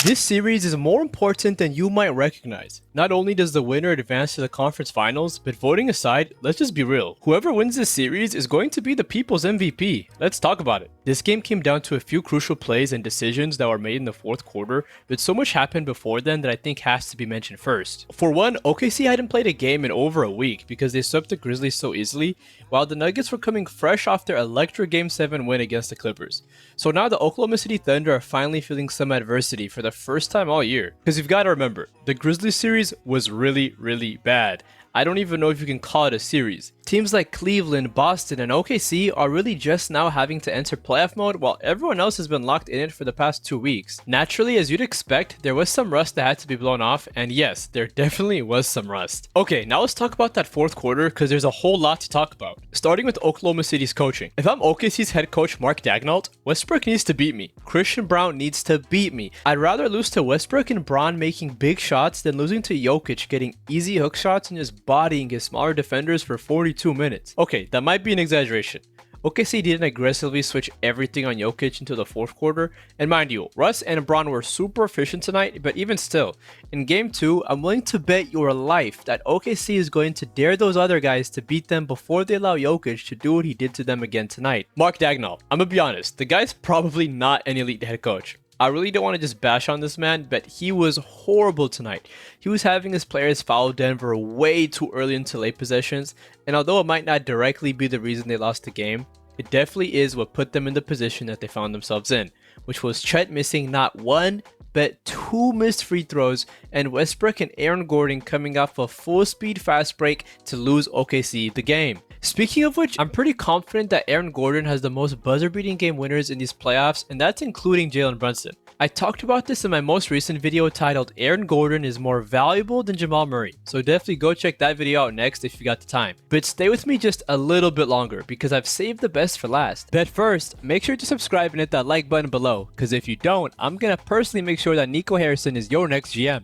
This series is more important than you might recognize. Not only does the winner advance to the conference finals, but voting aside, let's just be real. Whoever wins this series is going to be the people's MVP. Let's talk about it. This game came down to a few crucial plays and decisions that were made in the fourth quarter, but so much happened before then that I think has to be mentioned first. For one, OKC hadn't played a game in over a week because they swept the Grizzlies so easily, while the Nuggets were coming fresh off their electric Game 7 win against the Clippers. So now the Oklahoma City Thunder are finally feeling some adversity for the first time all year. Because you've got to remember, the Grizzlies series was really bad. I don't even know if you can call it a series. Teams like Cleveland, Boston, and OKC are really just now having to enter playoff mode while everyone else has been locked in it for the past 2 weeks. Naturally, as you'd expect, there was some rust that had to be blown off, and yes, there definitely was some rust. Okay, now let's talk about that fourth quarter because there's a whole lot to talk about. Starting with Oklahoma City's coaching. If I'm OKC's head coach Mark Daigneault, Westbrook needs to beat me. Christian Braun needs to beat me. I'd rather lose to Westbrook and Braun making big shots than losing to Jokic getting easy hook shots and just bodying his smaller defenders for 42 minutes. Okay, that might be an exaggeration. OKC didn't aggressively switch everything on Jokic into the fourth quarter, and mind you, Russ and Braun were super efficient tonight, but even still, in game 2, I'm willing to bet your life that OKC is going to dare those other guys to beat them before they allow Jokic to do what he did to them again tonight. Mark Daigneault, I'm gonna be honest, the guy's probably not an elite head coach. I really don't want to just bash on this man, but he was horrible tonight. He was having his players foul Denver way too early into late possessions, and although it might not directly be the reason they lost the game, it definitely is what put them in the position that they found themselves in, which was Chet missing not one, but 2 missed free throws, and Westbrook and Aaron Gordon coming off a full-speed fast break to lose OKC the game. Speaking of which, I'm pretty confident that Aaron Gordon has the most buzzer-beating game winners in these playoffs, and that's including Jalen Brunson. I talked about this in my most recent video titled Aaron Gordon is more valuable than Jamal Murray, so definitely go check that video out next if you got the time. But stay with me just a little bit longer because I've saved the best for last. But first, make sure to subscribe and hit that like button below, because if you don't, I'm gonna personally make sure that Nico Harrison is your next GM.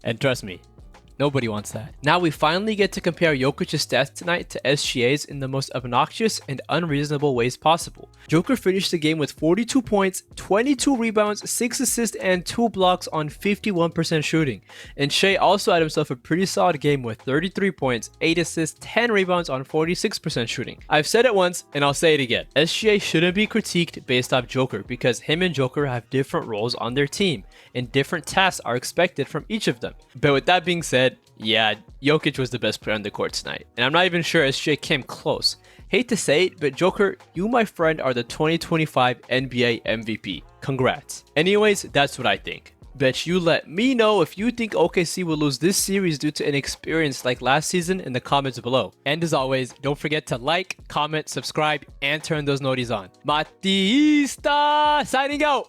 And trust me, nobody wants that. Now we finally get to compare Jokic's stats tonight to SGA's in the most obnoxious and unreasonable ways possible. Joker finished the game with 42 points, 22 rebounds, 6 assists, and 2 blocks on 51% shooting. And Shai also had himself a pretty solid game with 33 points, 8 assists, 10 rebounds on 46% shooting. I've said it once and I'll say it again. SGA shouldn't be critiqued based off Joker because him and Joker have different roles on their team and different tasks are expected from each of them. But with that being said, yeah, Jokic was the best player on the court tonight, and I'm not even sure SGA came close. Hate to say it, but Joker, you my friend are the 2025 NBA MVP. Congrats. Anyways, that's what I think. Bet you let me know if you think OKC will lose this series due to inexperience like last season in the comments below. And as always, don't forget to like, comment, subscribe, and turn those noties on. Matista signing out!